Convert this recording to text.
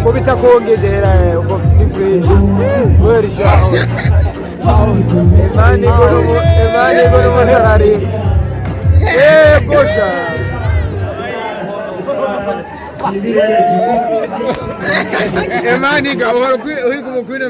Kubita kuongedera uko ni fresh weri shaho emani goro masarari bosha emani ga wari kumukwina